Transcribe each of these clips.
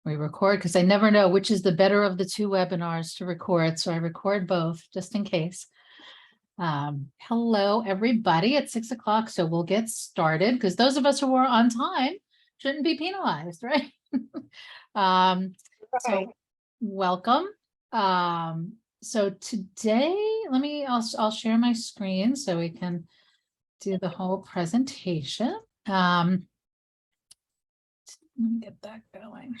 We record because I never know which is the better of the two webinars to record. So I record both just in case. Hello, everybody at 6 o'clock. So we'll get started because those of us who are on time shouldn't be penalized, right? So welcome. So today, I'll share my screen so we can do the whole presentation. Let me get that going.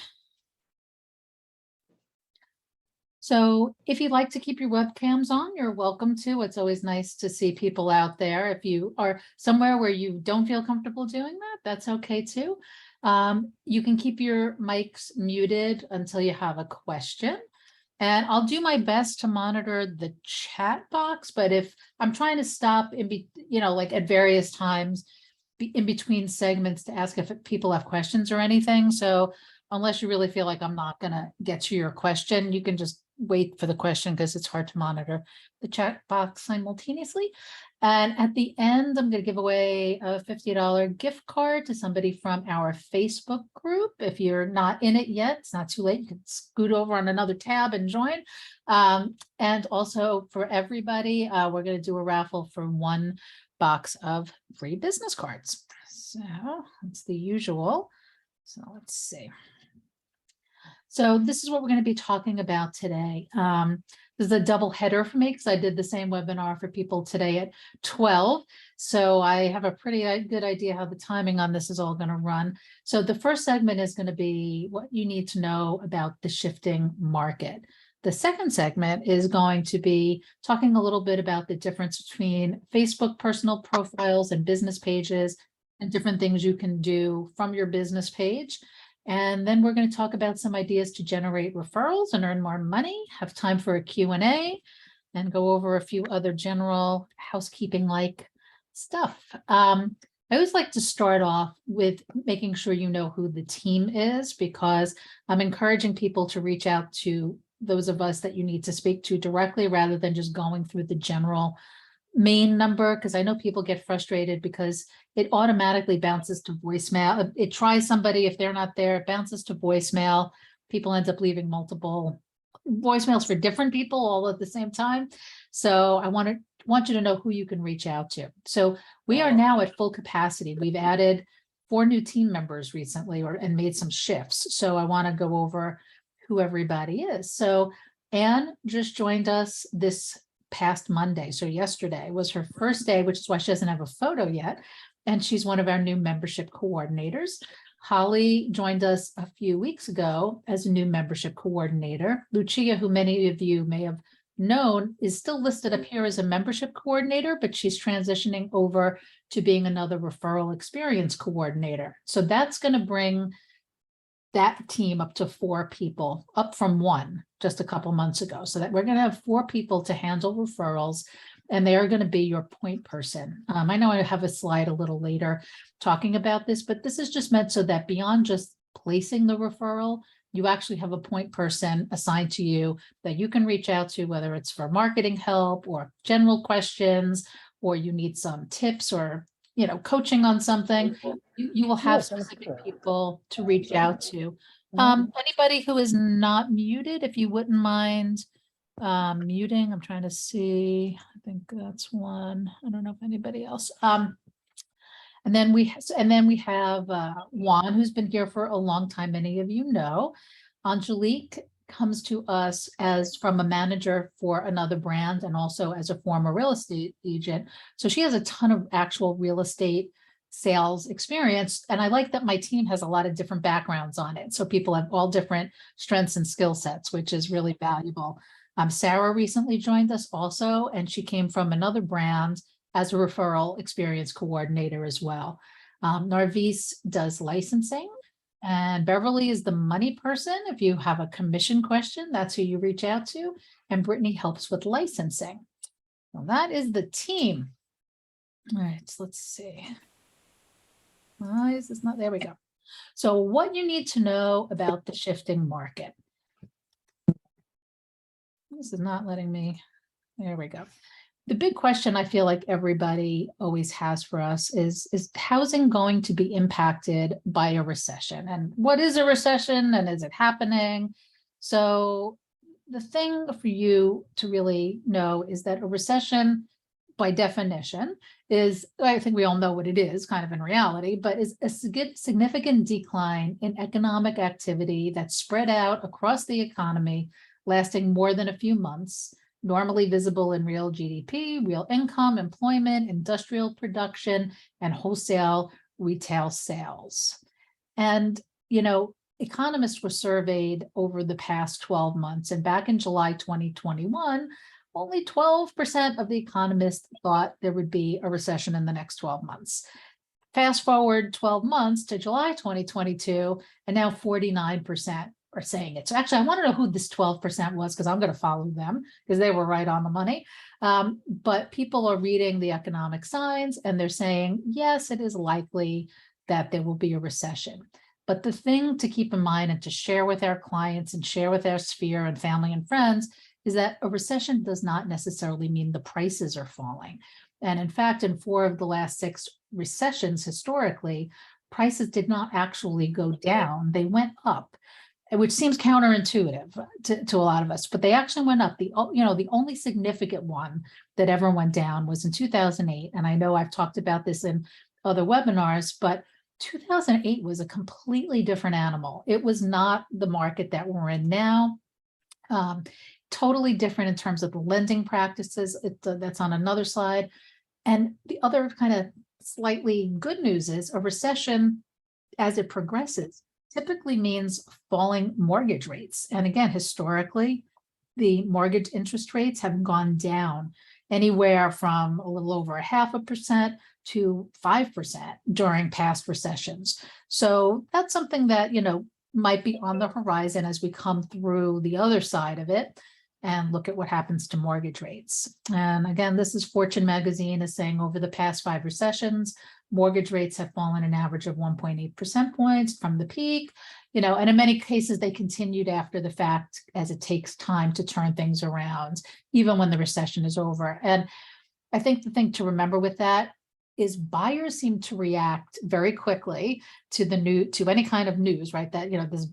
So if you'd like to keep your webcams on, you're welcome to. It's always nice to see people out there. If you are somewhere where you don't feel comfortable doing that, that's okay too. You can keep your mics muted until you have a question. And I'll do my best to monitor the chat box, but if I'm trying to stop like at various times in between segments to ask if people have questions or anything. So unless you really feel like I'm not going to get to your question, you can just wait for the question because it's hard to monitor the chat box simultaneously. And at the end, I'm going to give away a $50 gift card to somebody from our Facebook group. If you're not in it yet, it's not too late. You can scoot over on another tab and join. And also for everybody, we're going to do a raffle for one box of free business cards. So it's the usual. So let's see. So this is what we're going to be talking about today. This is a double header for me because I did the same webinar for people today at 12. So I have a pretty good idea how the timing on this is all going to run. So the first segment is going to be what you need to know about the shifting market. The second segment is going to be talking a little bit about the difference between Facebook personal profiles and business pages and different things you can do from your business page. And then we're going to talk about some ideas to generate referrals and earn more money, have time for a Q&A, and go over a few other general housekeeping-like stuff. I always like to start off with making sure you know who the team is, because I'm encouraging people to reach out to those of us that you need to speak to directly rather than just going through the general main number, because I know people get frustrated because it automatically bounces to voicemail. It tries somebody, if they're not there, it bounces to voicemail. People end up leaving multiple voicemails for different people all at the same time. So I want you to know who you can reach out to. So we are now at full capacity. We've added 4 new team members recently and made some shifts. So I want to go over who everybody is. So Anne just joined us this past Monday. So yesterday was her first day, which is why she doesn't have a photo yet. And she's one of our new membership coordinators. Holly joined us a few weeks ago as a new membership coordinator. Lucia, who many of you may have known, is still listed up here as a membership coordinator, but she's transitioning over to being another referral experience coordinator. So that's going to bring that team up to 4 people, up from 1 just a couple months ago. So that we're going to have 4 people to handle referrals, and they are going to be your point person. I know I have a slide a little later talking about this, but this is just meant so that beyond just placing the referral, you actually have a point person assigned to you that you can reach out to, whether it's for marketing help or general questions, or you need some tips or coaching on something. You will have specific people to reach out to. Anybody who is not muted, if you wouldn't mind muting. I'm trying to see. I think that's one. I don't know if anybody else. And then we have Juan, who's been here for a long time. Many of you know. Angelique comes to us from a manager for another brand and also as a former real estate agent. So she has a ton of actual real estate sales experience. And I like that my team has a lot of different backgrounds on it. So people have all different strengths and skill sets, which is really valuable. Sarah recently joined us also, and she came from another brand as a referral experience coordinator as well. Narvis does licensing. And Beverly is the money person. If you have a commission question, that's who you reach out to. And Brittany helps with licensing. Well, that is the team. All right, so let's see. Why is this not? There we go. So what you need to know about the shifting market. This is not letting me. There we go. The big question I feel like everybody always has for us is housing going to be impacted by a recession? And what is a recession, and is it happening? So the thing for you to really know is that a recession, by definition, is, I think we all know what it is kind of in reality, but is a significant decline in economic activity that's spread out across the economy, lasting more than a few months, normally visible in real GDP, real income, employment, industrial production, and wholesale retail sales. And, economists were surveyed over the past 12 months, and back in July 2021, only 12% of the economists thought there would be a recession in the next 12 months. Fast forward 12 months to July 2022, and now 49% are saying it. So actually, I want to know who this 12% was, because I'm going to follow them because they were right on the money. But people are reading the economic signs and they're saying, yes, it is likely that there will be a recession. But the thing to keep in mind and to share with our clients and share with our sphere and family and friends is that a recession does not necessarily mean the prices are falling. And in fact, in 4 of the last 6 recessions historically, prices did not actually go down, they went up, which seems counterintuitive to a lot of us, but they actually went up. The only significant one that ever went down was in 2008. And I know I've talked about this in other webinars, but 2008 was a completely different animal. It was not the market that we're in now. Totally different in terms of the lending practices. That's on another slide. And the other kind of slightly good news is a recession, as it progresses, typically means falling mortgage rates. And again, historically, the mortgage interest rates have gone down anywhere from a little over 0.5% to 5% during past recessions. So that's something that, might be on the horizon as we come through the other side of it and look at what happens to mortgage rates. And again, this is Fortune magazine is saying over the past 5 recessions, mortgage rates have fallen an average of 1.8 percentage points from the peak, and in many cases they continued after the fact, as it takes time to turn things around, even when the recession is over. And I think the thing to remember with that is buyers seem to react very quickly to any kind of news, right? That, this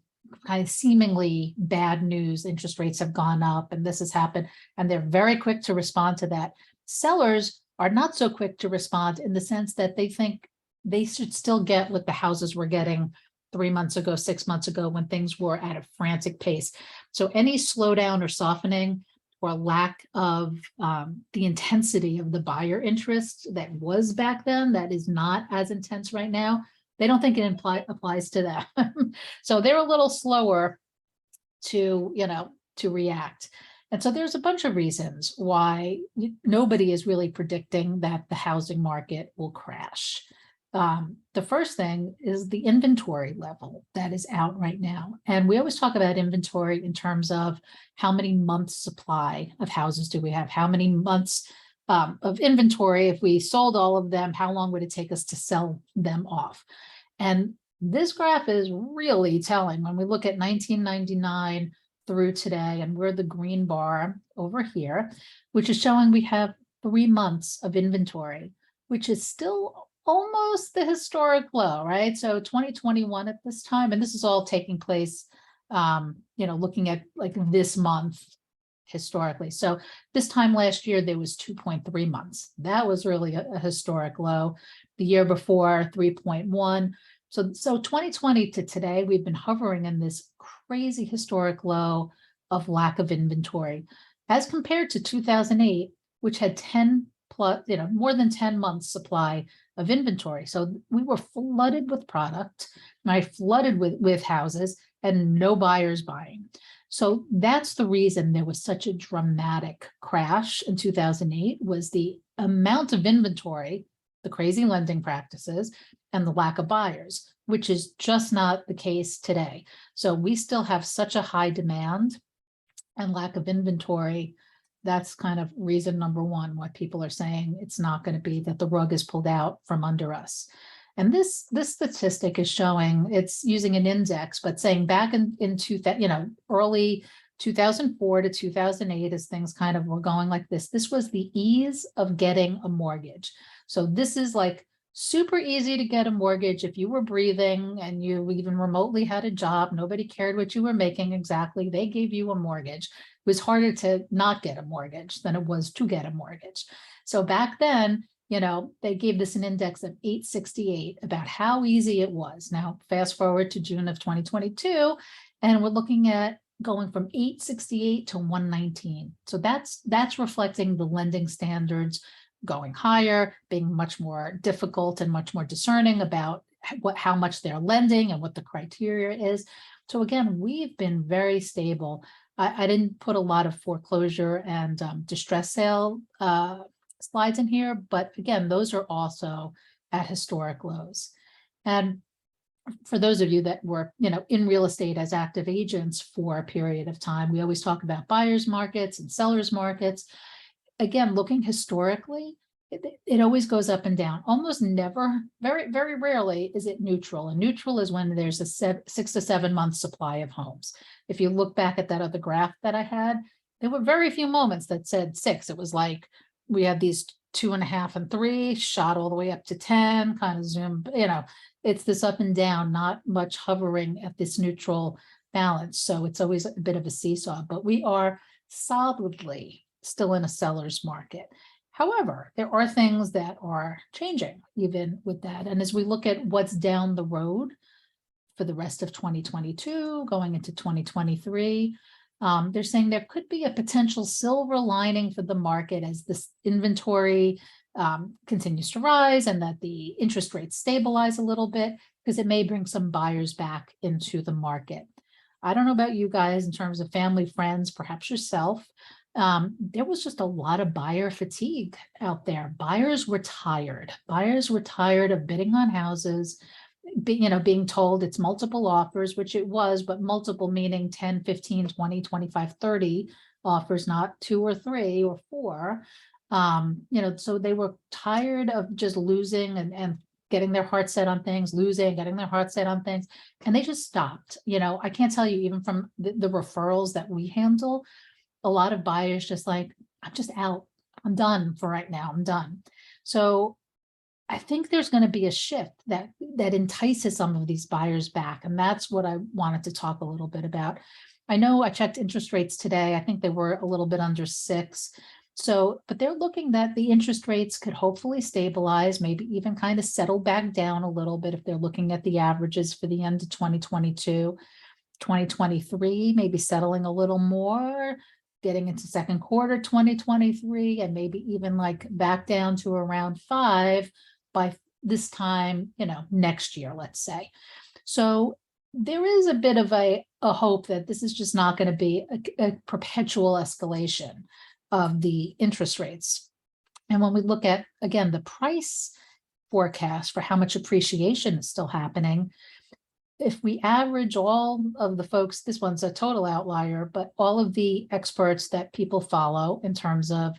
kind of seemingly bad news, interest rates have gone up and this has happened, and they're very quick to respond to that. Sellers are not so quick to respond in the sense that they think they should still get what the houses were getting 3 months ago, 6 months ago, when things were at a frantic pace. So any slowdown or softening or lack of the intensity of the buyer interest that was back then, that is not as intense right now, they don't think it applies to them. So they're a little slower to react. And so there's a bunch of reasons why nobody is really predicting that the housing market will crash. The first thing is the inventory level that is out right now. And we always talk about inventory in terms of how many months supply of houses do we have? How many months of inventory? If we sold all of them, how long would it take us to sell them off? And this graph is really telling when we look at 1999 through today, and we're the green bar over here, which is showing we have 3 months of inventory, which is still almost the historic low, right? So 2021 at this time, and this is all taking place, looking at like this month historically. So this time last year, there was 2.3 months. That was really a historic low. The year before, 3.1. So 2020 to today, we've been hovering in this crazy historic low of lack of inventory, as compared to 2008, which had 10 plus, more than 10 months supply of inventory. So we were flooded with product, right? Flooded with houses and no buyers buying. So that's the reason there was such a dramatic crash in 2008, was the amount of inventory, the crazy lending practices, and the lack of buyers, which is just not the case today. So we still have such a high demand and lack of inventory. That's kind of reason number one why people are saying it's not going to be, that the rug is pulled out from under us. And this statistic is showing, it's using an index, but saying back in early 2004 to 2008, as things kind of were going like this was the ease of getting a mortgage. So this is like super easy to get a mortgage if you were breathing and you even remotely had a job. Nobody cared what you were making exactly. They gave you a mortgage. It was harder to not get a mortgage than it was to get a mortgage. So back then, they gave this an index of 868 about how easy it was. Now, fast forward to June of 2022, and we're looking at going from 868 to 119. So that's reflecting the lending standards going higher, being much more difficult and much more discerning about how much they're lending and what the criteria is. So again, we've been very stable. I didn't put a lot of foreclosure and distress sale slides in here, but again, those are also at historic lows. And for those of you that were, in real estate as active agents for a period of time, we always talk about buyers markets and sellers markets. Again, looking historically, it always goes up and down. Almost never, very, very rarely is it neutral. And neutral is when there's a 6 to 7 month supply of homes. If you look back at that other graph that I had, there were very few moments that said 6. It was like we had these 2.5 and 3 shot all the way up to 10, kind of zoom, it's this up and down, not much hovering at this neutral balance. So it's always a bit of a seesaw, but we are solidly still in a seller's market. However, there are things that are changing even with that. And as we look at what's down the road for the rest of 2022, going into 2023, they're saying there could be a potential silver lining for the market as this inventory continues to rise and that the interest rates stabilize a little bit, because it may bring some buyers back into the market. I don't know about you guys in terms of family, friends, perhaps yourself. There was just a lot of buyer fatigue out there. Buyers were tired. Buyers were tired of bidding on houses, being told it's multiple offers, which it was, but multiple meaning 10, 15, 20, 25, 30 offers, not 2 or 3 or 4. So they were tired of just losing and getting their heart set on things, getting their heart set on things, and they just stopped. I can't tell you, even from the referrals that we handle, a lot of buyers just like, I'm just out. I'm done for right now. I'm done. So I think there's going to be a shift that entices some of these buyers back. And that's what I wanted to talk a little bit about. I know I checked interest rates today. I think they were a little bit under 6. So, but they're looking that the interest rates could hopefully stabilize, maybe even kind of settle back down a little bit if they're looking at the averages for the end of 2022, 2023, maybe settling a little more, getting into second quarter 2023, and maybe even like back down to around 5 by this time, next year, let's say. So there is a bit of a hope that this is just not going to be a perpetual escalation of the interest rates. And when we look at, again, the price forecast for how much appreciation is still happening, if we average all of the folks, this one's a total outlier, but all of the experts that people follow in terms of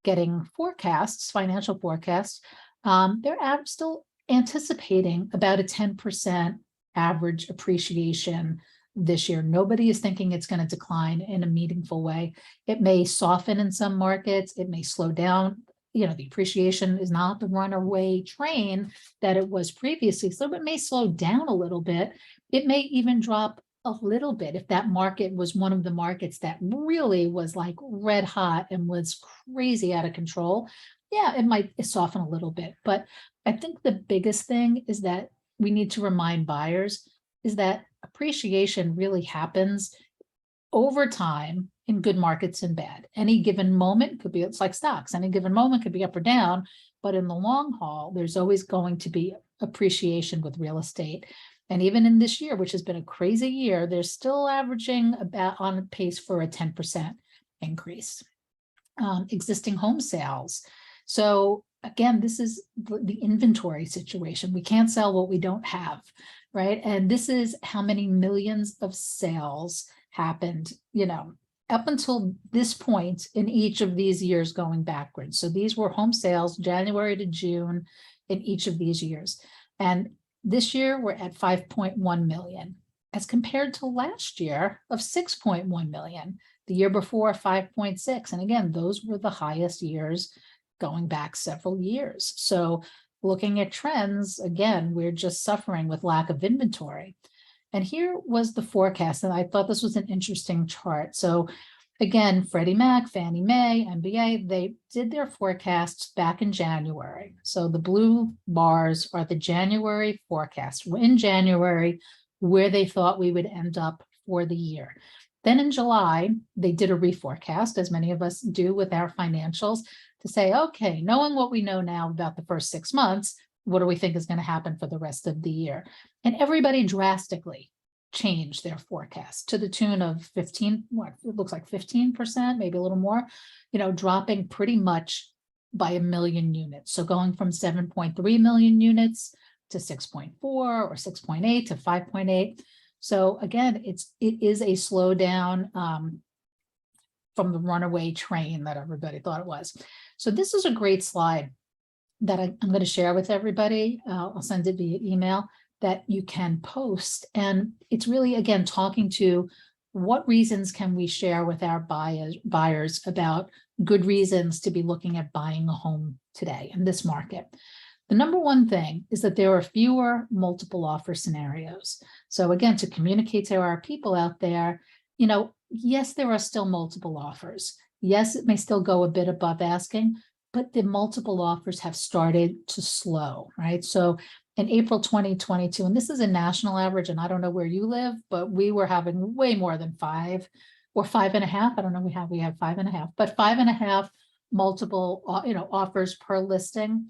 getting forecasts, financial forecasts, they're still anticipating about a 10% average appreciation this year. Nobody is thinking it's going to decline in a meaningful way. It may soften in some markets. It may slow down. The appreciation is not the runaway train that it was previously. So it may slow down a little bit. It may even drop a little bit if that market was one of the markets that really was like red hot and was crazy out of control. Yeah, it might soften a little bit. But I think the biggest thing is that we need to remind buyers is that appreciation really happens over time in good markets and bad. Any given moment could be, it's like stocks, any given moment could be up or down, but in the long haul, there's always going to be appreciation with real estate. And even in this year, which has been a crazy year, they're still averaging about on pace for a 10% increase. Existing home sales. So again, this is the inventory situation. We can't sell what we don't have, right? And this is how many millions of sales happened, up until this point in each of these years going backwards. So these were home sales, January to June in each of these years. And this year we're at 5.1 million. as compared to last year of 6.1 million, the year before 5.6. And again, those were the highest years going back several years. So looking at trends, again, we're just suffering with lack of inventory. And here was the forecast, and I thought this was an interesting chart. So again, Freddie Mac, Fannie Mae, MBA, they did their forecasts back in January. So the blue bars are the January forecast. In January, where they thought we would end up for the year. Then in July, they did a reforecast, as many of us do with our financials, to say, okay, knowing what we know now about the first 6 months, what do we think is going to happen for the rest of the year? And everybody drastically changed their forecast to the tune of 15, what it looks like 15%, maybe a little more, dropping pretty much by 1 million units. So going from 7.3 million units to 6.4 or 6.8 to 5.8. So again, it is a slowdown from the runaway train that everybody thought it was. So this is a great slide that I'm going to share with everybody. I'll send it via email that you can post. And it's really, again, talking to what reasons can we share with our buyers about good reasons to be looking at buying a home today in this market. The number one thing is that there are fewer multiple offer scenarios. So again, to communicate to our people out there, yes, there are still multiple offers. Yes, it may still go a bit above asking, but the multiple offers have started to slow, right? So in April 2022, and this is a national average, and I don't know where you live, but we were having way more than 5 or 5.5. I don't know, we have 5.5, but 5.5 multiple, offers per listing.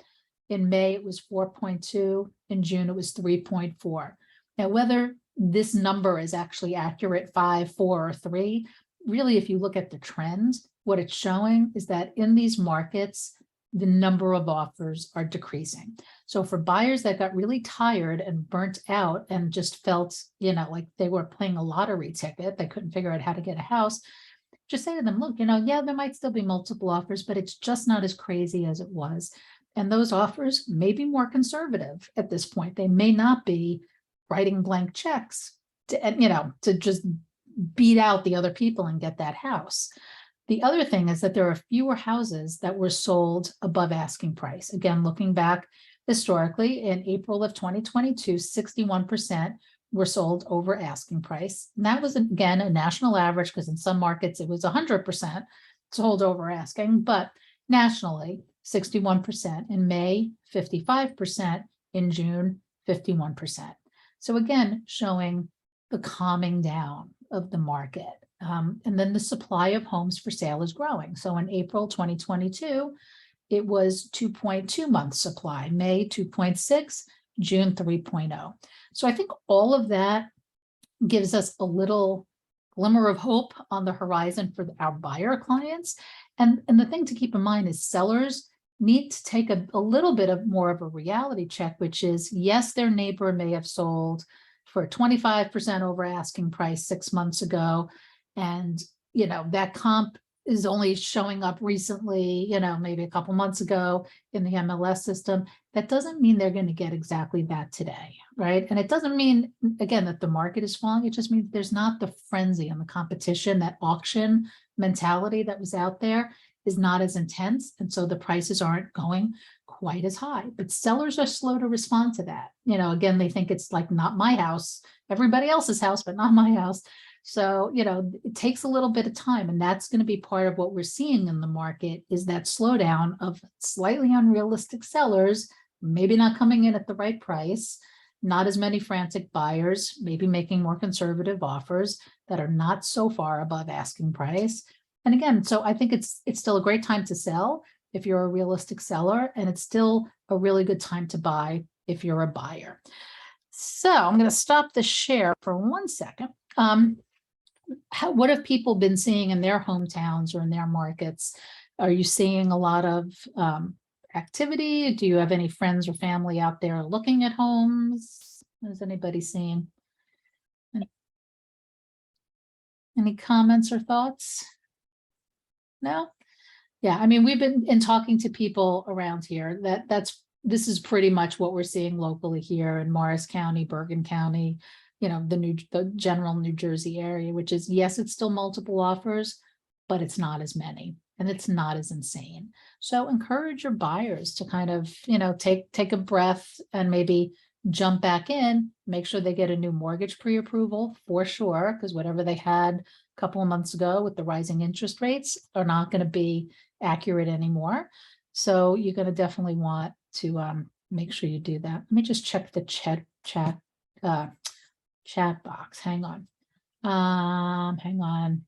In May, it was 4.2. In June, it was 3.4. Now, whether this number is actually accurate, 5, 4, or 3, really, if you look at the trends, what it's showing is that in these markets, the number of offers are decreasing. So for buyers that got really tired and burnt out and just felt, like they were playing a lottery ticket, they couldn't figure out how to get a house, just say to them, look, yeah, there might still be multiple offers, but it's just not as crazy as it was. And those offers may be more conservative at this point. They may not be writing blank checks to just beat out the other people and get that house. The other thing is that there are fewer houses that were sold above asking price. Again, looking back historically, in April of 2022, 61% were sold over asking price. And that was, again, a national average, because in some markets it was 100% sold over asking, but nationally, 61%. In May, 55%. In June, 51%. So again, showing the calming down of the market. And then the supply of homes for sale is growing. So in April 2022, it was 2.2 months supply, May 2.6, June 3.0. So I think all of that gives us a little glimmer of hope on the horizon for our buyer clients. And the thing to keep in mind is sellers need to take a little bit of more of a reality check, which is, yes, their neighbor may have sold for 25% over asking price 6 months ago. And, that comp is only showing up recently, maybe a couple months ago in the MLS system. That doesn't mean they're going to get exactly that today, right? And it doesn't mean, again, that the market is falling. It just means there's not the frenzy and the competition, that auction mentality that was out there is not as intense. And so the prices aren't going quite as high, but sellers are slow to respond to that. Again, they think it's like, not my house, everybody else's house, but not my house. So, it takes a little bit of time, and that's going to be part of what we're seeing in the market, is that slowdown of slightly unrealistic sellers, maybe not coming in at the right price, not as many frantic buyers, maybe making more conservative offers that are not so far above asking price. And again, so I think it's still a great time to sell if you're a realistic seller, and it's still a really good time to buy if you're a buyer. So I'm going to stop the share for 1 second. What have people been seeing in their hometowns or in their markets? Are you seeing a lot of activity? Do you have any friends or family out there looking at homes? What is anybody seeing? Any comments or thoughts? No? Yeah, I mean, we've been in talking to people around here this is pretty much what we're seeing locally here in Morris County, Bergen County, the general New Jersey area, which is, yes, it's still multiple offers, but it's not as many and it's not as insane. So encourage your buyers to kind of, take a breath and maybe jump back in, make sure they get a new mortgage pre-approval for sure, because whatever they had a couple of months ago with the rising interest rates are not going to be accurate anymore. So you're going to definitely want to make sure you do that. Let me just check the chat box. Hang on. Hang on.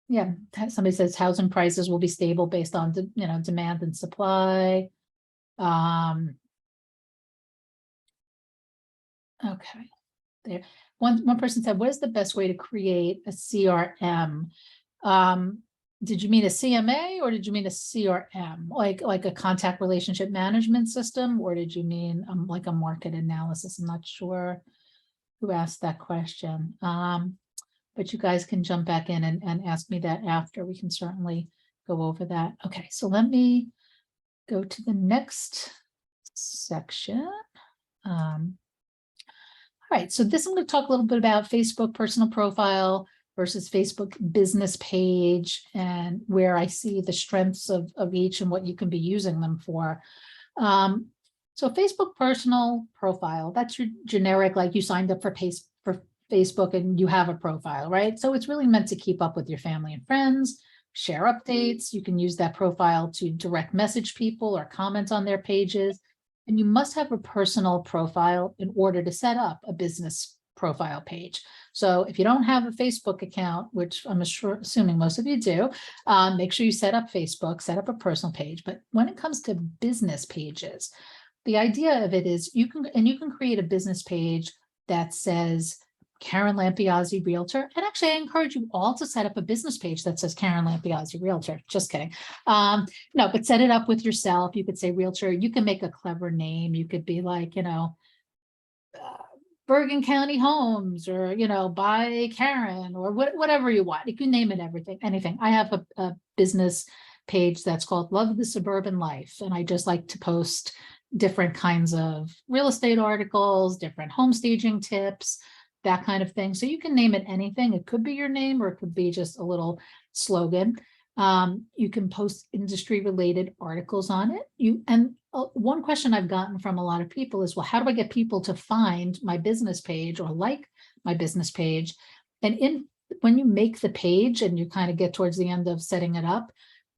Yeah, somebody says housing prices will be stable based on demand and supply. Okay. There. One person said, what is the best way to create a CRM? Did you mean a CMA or did you mean a CRM, like a contact relationship management system, or did you mean like a market analysis? I'm not sure who asked that question. But you guys can jump back in and ask me that after. We can certainly go over that. Okay, so let me go to the next section. All right, so this I'm going to talk a little bit about Facebook personal profile versus Facebook business page and where I see the strengths of each and what you can be using them for. So Facebook personal profile, that's your generic, like you signed up for Facebook and you have a profile, right? So it's really meant to keep up with your family and friends, share updates. You can use that profile to direct message people or comment on their pages. And you must have a personal profile in order to set up a business profile page. So if you don't have a Facebook account, which I'm assuming most of you do, make sure you set up Facebook, set up a personal page. But when it comes to business pages, the idea of it is you can create a business page that says Karen Lampiasi Realtor. And actually, I encourage you all to set up a business page that says Karen Lampiasi Realtor. Just kidding. No, but set it up with yourself. You could say Realtor. You can make a clever name. You could be like, Bergen County Homes, or, by Karen, or whatever you want. You can name it anything. I have a business page that's called Love the Suburban Life. And I just like to post different kinds of real estate articles, different home staging tips, that kind of thing. So you can name it anything. It could be your name or it could be just a little slogan. You can post industry related articles on it. One question I've gotten from a lot of people is, well, how do I get people to find my business page or like my business page? And when you make the page and you kind of get towards the end of setting it up,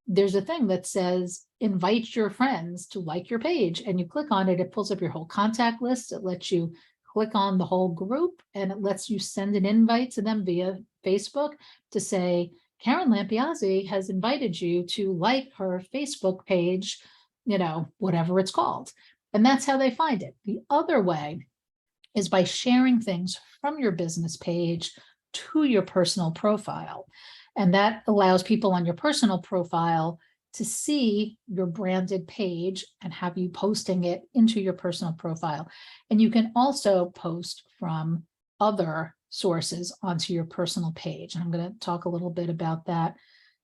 there's a thing that says invite your friends to like your page, and you click on it. It pulls up your whole contact list. It lets you click on the whole group, and it lets you send an invite to them via Facebook to say, Karen Lampiasi has invited you to like her Facebook page, whatever it's called. And that's how they find it. The other way is by sharing things from your business page to your personal profile. And that allows people on your personal profile to see your branded page and have you posting it into your personal profile. And you can also post from other sources onto your personal page. And I'm going to talk a little bit about that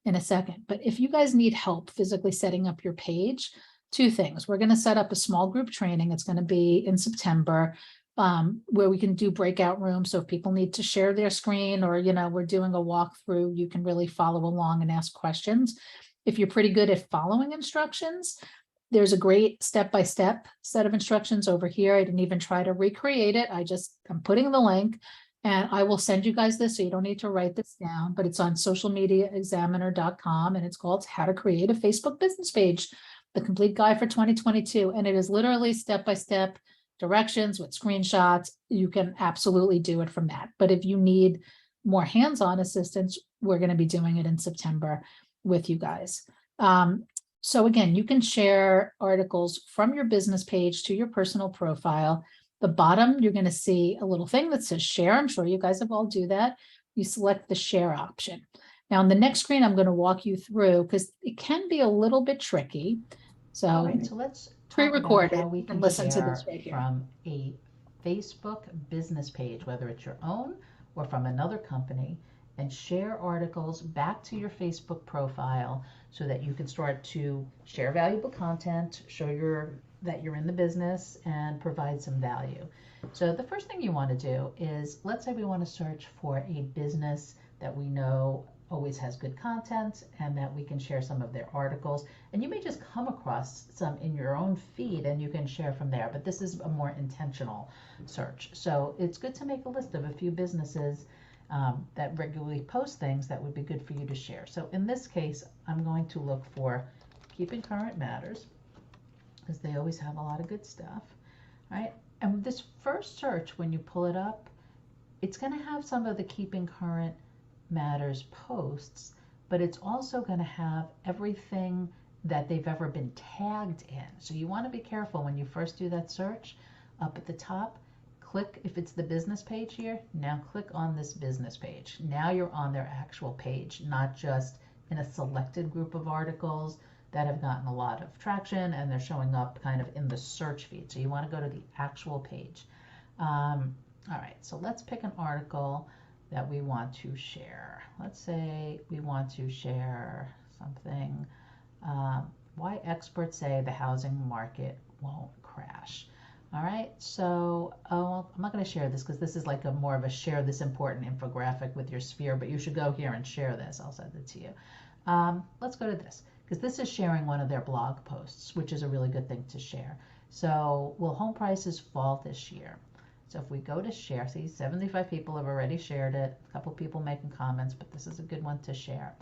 in a second. But if you guys need help physically setting up your page, two things. We're going to set up a small group training. It's going to be in September, where we can do breakout rooms. So if people need to share their screen, or, we're doing a walkthrough, you can really follow along and ask questions. If you're pretty good at following instructions, there's a great step-by-step set of instructions over here. I didn't even try to recreate it. I'm putting the link, and I will send you guys this, so you don't need to write this down, but it's on socialmediaexaminer.com, and it's called How to Create a Facebook Business Page, the complete guide for 2022. And it is literally step-by-step directions with screenshots. You can absolutely do it from that. But if you need more hands-on assistance, we're going to be doing it in September with you guys. So again, you can share articles from your business page to your personal profile. The bottom, you're going to see a little thing that says share. I'm sure you guys have all do that. You select the share option. Now on the next screen, I'm going to walk you through, because it can be a little bit tricky. So, all right, so let's pre-record it how we can listen share to this right here from a Facebook business page, whether it's your own or from another company, and share articles back to your Facebook profile so that you can start to share valuable content, show that you're in the business and provide some value. So the first thing you want to do is, let's say we want to search for a business that we know always has good content and that we can share some of their articles. And you may just come across some in your own feed and you can share from there, but this is a more intentional search. So it's good to make a list of a few businesses that regularly post things that would be good for you to share. So in this case, I'm going to look for Keeping Current Matters, because they always have a lot of good stuff, right? And this first search, when you pull it up, it's going to have some of the Keeping Current Matters posts, but it's also going to have everything that they've ever been tagged in. So you want to be careful when you first do that search. Up at the top, click, if it's the business page here, now click on this business page. Now you're on their actual page, not just in a selected group of articles that have gotten a lot of traction and they're showing up kind of in the search feed. So you want to go to the actual page. All right, so let's pick an article that we want to share. Let's say we want to share something, why experts say the housing market won't crash. All right, so I'm not going to share this because this is like a more of a share this important infographic with your sphere, but you should go here and share this. I'll send it to you. Let's go to this, because this is sharing one of their blog posts, which is a really good thing to share. So, will home prices fall this year? So if we go to share, see, 75 people have already shared it, a couple people making comments, but this is a good one to share.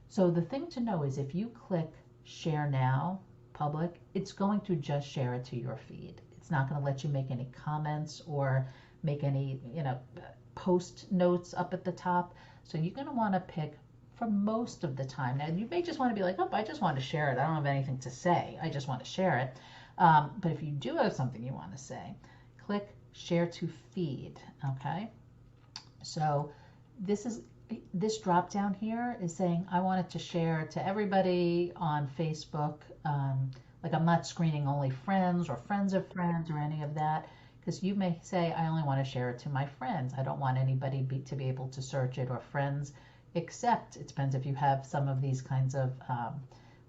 So the thing to know is if you click share now, public, it's going to just share it to your feed. It's not going to let you make any comments or make any, post notes up at the top. So you're going to want to pick for most of the time. Now you may just want to be like, oh, I just want to share it. I don't have anything to say. I just want to share it. But if you do have something you want to say, click share to feed. Okay, so this drop down here is saying I want it to share to everybody on Facebook. Like I'm not screening only friends or friends of friends or any of that, because you may say I only want to share it to my friends. I don't want anybody to be able to search it, or friends, except it depends if you have some of these kinds of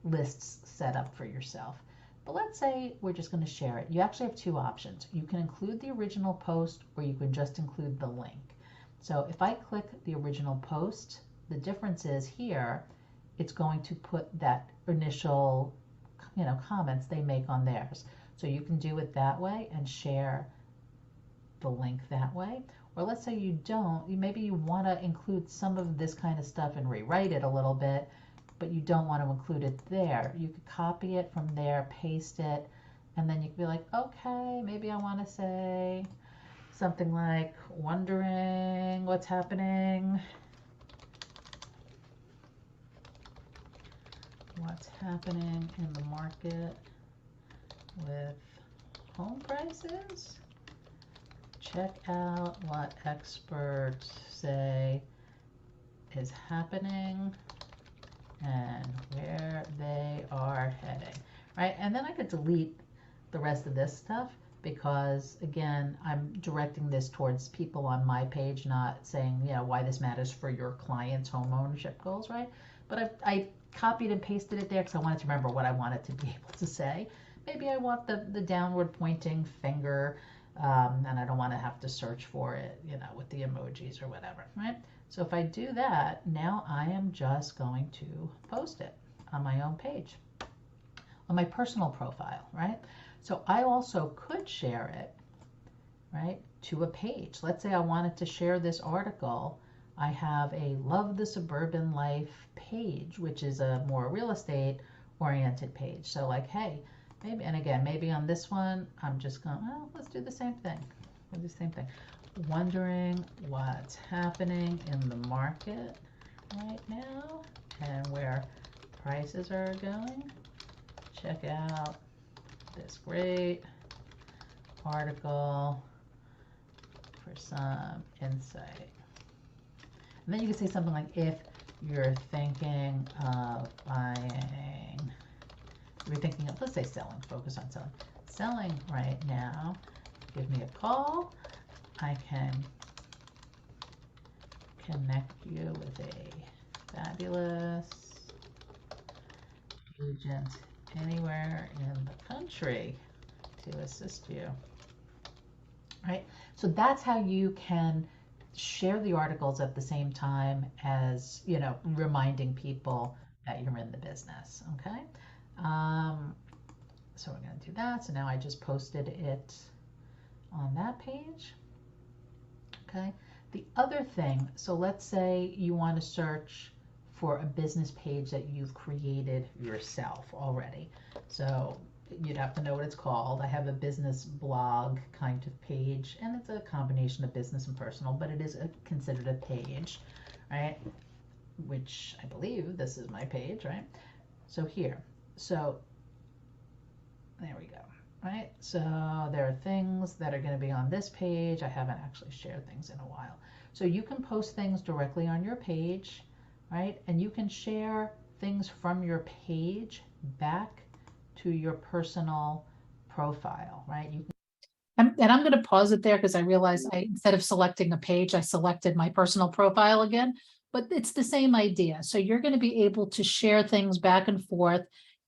lists set up for yourself. But let's say we're just going to share it. You actually have two options. You can include the original post, or you can just include the link. So if I click the original post, the difference is here, it's going to put that initial, comments they make on theirs. So you can do it that way and share the link that way. Or let's say you don't, maybe you want to include some of this kind of stuff and rewrite it a little bit, but you don't want to include it there. You could copy it from there, paste it, and then you could be like, okay, maybe I want to say something like, wondering what's happening. What's happening in the market with home prices? Check out what experts say is happening and where they are heading, right? And then I could delete the rest of this stuff because, again, I'm directing this towards people on my page, not saying, why this matters for your client's home ownership goals, right? But I copied and pasted it there because I wanted to remember what I wanted to be able to say. Maybe I want the downward pointing finger, and I don't want to have to search for it, with the emojis or whatever, right? So if I do that, now I am just going to post it on my own page, on my personal profile, right? So I also could share it, right, to a page. Let's say I wanted to share this article. I have a Love the Suburban Life page, which is a more real estate oriented page. So like, hey, maybe, and again, maybe on this one, I'm just going, well, let's do the same thing. We'll do the same thing. Wondering what's happening in the market right now and where prices are going. Check out this great article for some insight. And then you can say something like, if you're thinking of buying, you're thinking of, let's say selling, focus on selling. Selling right now, give me a call. I can connect you with a fabulous agent anywhere in the country. to assist you. Right? So that's how you can share the articles at the same time as, reminding people that you're in the business. Okay. So we're going to do that. So now I just posted it on that page. Okay. The other thing, so let's say you want to search for a business page that you've created yourself already. So you'd have to know what it's called. I have a business blog kind of page, and it's a combination of business and personal, but it is considered a page, right? Which I believe this is my page, right? So here, so there we go, right? So there are things that are going to be on this page. I haven't actually shared things in a while. So you can post things directly on your page, right? And you can share things from your page back to your personal profile, right? And I'm going to pause it there because I realized instead of selecting a page, I selected my personal profile again, but it's the same idea. So you're going to be able to share things back and forth.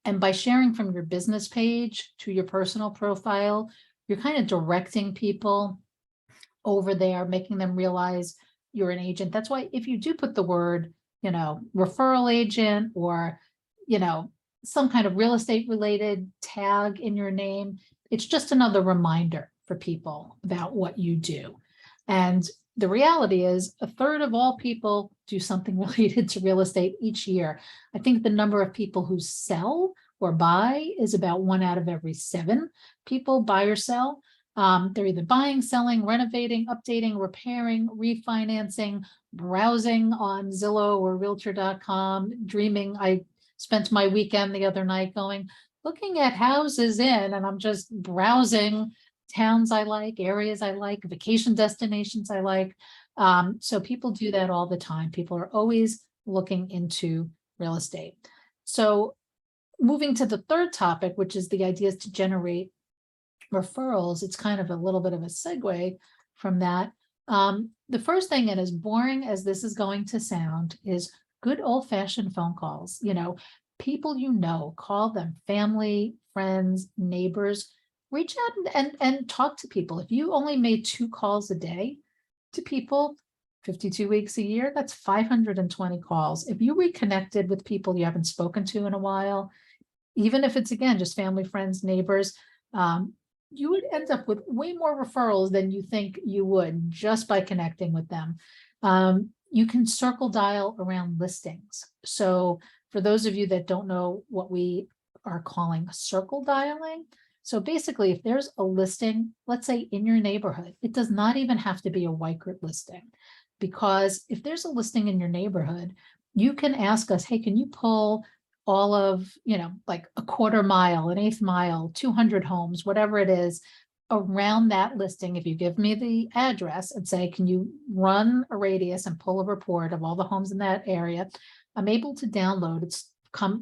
And by sharing from your business page to your personal profile, you're kind of directing people over there, making them realize you're an agent. That's why if you do put the word, referral agent or, some kind of real estate related tag in your name, it's just another reminder for people about what you do. And the reality is 1/3 of all people do something related to real estate each year. I think the number of people who sell or buy is about 1 out of every 7 people buy or sell. They're either buying, selling, renovating, updating, repairing, refinancing, browsing on Zillow or Realtor.com, dreaming. I spent my weekend the other night looking at houses and I'm just browsing towns I like, areas I like, vacation destinations I like. So people do that all the time. People are always looking into real estate. So moving to the third topic, which is the ideas to generate referrals, it's kind of a little bit of a segue from that. The first thing, and as boring as this is going to sound, is good old-fashioned phone calls. People call them family, friends, neighbors, reach out and talk to people. If you only made 2 calls a day to people, 52 weeks a year, that's 520 calls. If you reconnected with people you haven't spoken to in a while, even if it's, again, just family, friends, neighbors, you would end up with way more referrals than you think you would just by connecting with them. You can circle dial around listings. So for those of you that don't know what we are calling circle dialing, so basically if there's a listing, let's say in your neighborhood, it does not even have to be a Weichert listing, because if there's a listing in your neighborhood, you can ask us, hey, can you pull all of, like a 1/4 mile, an 1/8 mile, 200 homes, whatever it is, around that listing. If you give me the address and say, can you run a radius and pull a report of all the homes in that area, I'm able to download.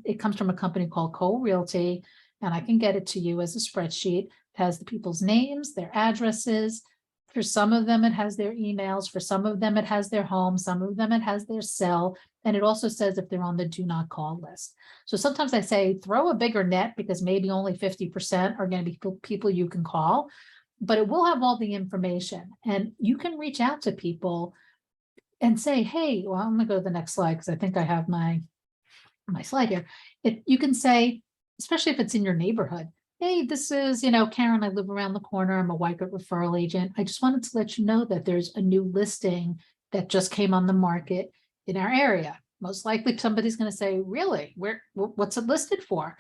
It comes from a company called Cole Realty, and I can get it to you as a spreadsheet. It has the people's names, their addresses. For some of them, it has their emails. For some of them, it has their home. Some of them, it has their cell. And it also says if they're on the do not call list. So sometimes I say, throw a bigger net because maybe only 50% are going to be people you can call, but it will have all the information. And you can reach out to people and say, hey, well, I'm going to go to the next slide because I think I have my slide here. You can say, especially if it's in your neighborhood, hey, this is, Karen, I live around the corner. I'm a Weichert referral agent. I just wanted to let you know that there's a new listing that just came on the market in our area. Most likely somebody's going to say, really, what's it listed for?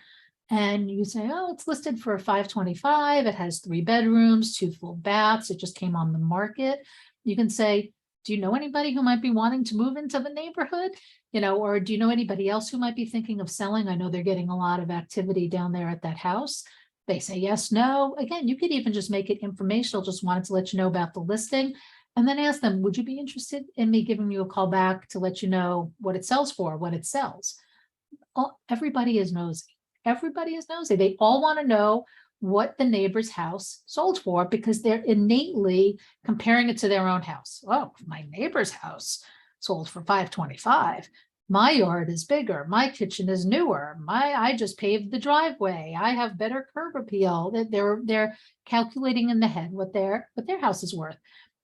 And you say, oh, it's listed for 525. It has 3 bedrooms, 2 full baths. It just came on the market. You can say, do you know anybody who might be wanting to move into the neighborhood? Or do you know anybody else who might be thinking of selling? I know they're getting a lot of activity down there at that house. They say yes, no. Again, you could even just make it informational, just wanted to let you know about the listing, and then ask them, would you be interested in me giving you a call back to let you know what it sells for, what it sells? Everybody is nosy. Everybody is nosy. They all want to know what the neighbor's house sold for because they're innately comparing it to their own house. Oh, my neighbor's house sold for 525. My yard is bigger, my kitchen is newer, I just paved the driveway, I have better curb appeal. That they're calculating in the head what their house is worth.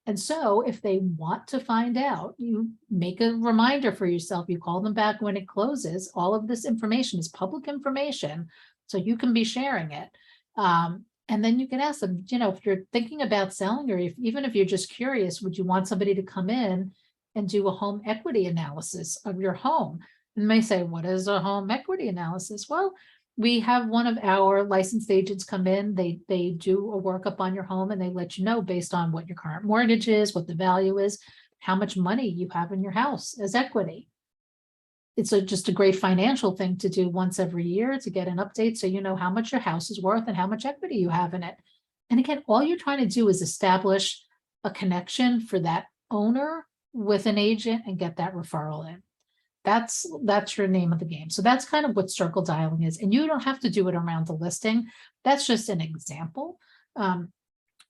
And so if they want to find out, you make a reminder for yourself, you call them back when it closes. All of this information is public information, so you can be sharing it. And then you can ask them, if you're thinking about selling, or even if you're just curious, would you want somebody to come in and do a home equity analysis of your home? And they may say, what is a home equity analysis? Well, we have one of our licensed agents come in, they do a workup on your home, and they let you know based on what your current mortgage is, what the value is, how much money you have in your house as equity. It's just a great financial thing to do once every year to get an update, so you know how much your house is worth and how much equity you have in it. And again, all you're trying to do is establish a connection for that owner with an agent and get that referral in. That's your name of the game. So that's kind of what circle dialing is. And you don't have to do it around the listing. That's just an example.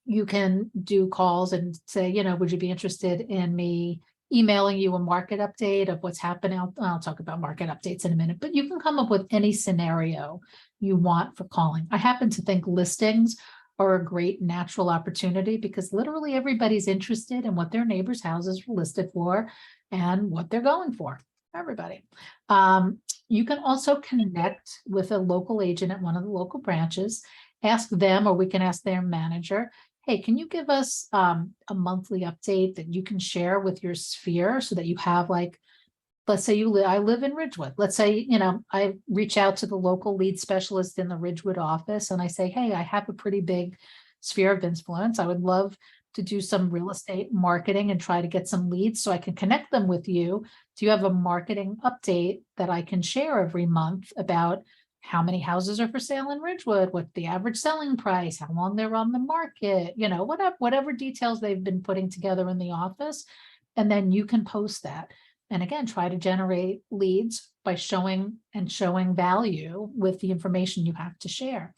You can do calls and say, would you be interested in me emailing you a market update of what's happening? I'll talk about market updates in a minute, but you can come up with any scenario you want for calling. I happen to think listings are a great natural opportunity because literally everybody's interested in what their neighbors' houses are listed for and what they're going for. Everybody. You can also connect with a local agent at one of the local branches, ask them, or we can ask their manager, hey, can you give us a monthly update that you can share with your sphere so that you have, like, let's say I live in Ridgewood. Let's say, I reach out to the local lead specialist in the Ridgewood office and I say, hey, I have a pretty big sphere of influence. I would love to do some real estate marketing and try to get some leads so I can connect them with you. Do you have a marketing update that I can share every month about how many houses are for sale in Ridgewood, what the average selling price, how long they're on the market, whatever details they've been putting together in the office. And then you can post that. And again, try to generate leads by showing value with the information you have to share.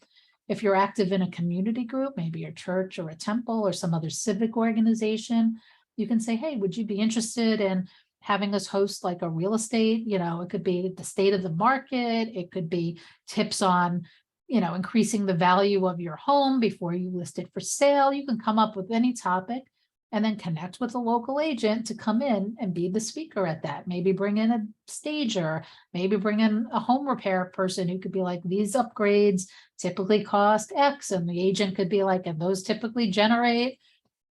If you're active in a community group, maybe your church or a temple or some other civic organization, you can say, hey, would you be interested in having us host like a real estate? It could be the state of the market. It could be tips on, increasing the value of your home before you list it for sale. You can come up with any topic and then connect with a local agent to come in and be the speaker at that. Maybe bring in a stager, maybe bring in a home repair person who could be like, these upgrades typically cost X, and the agent could be like, and those typically generate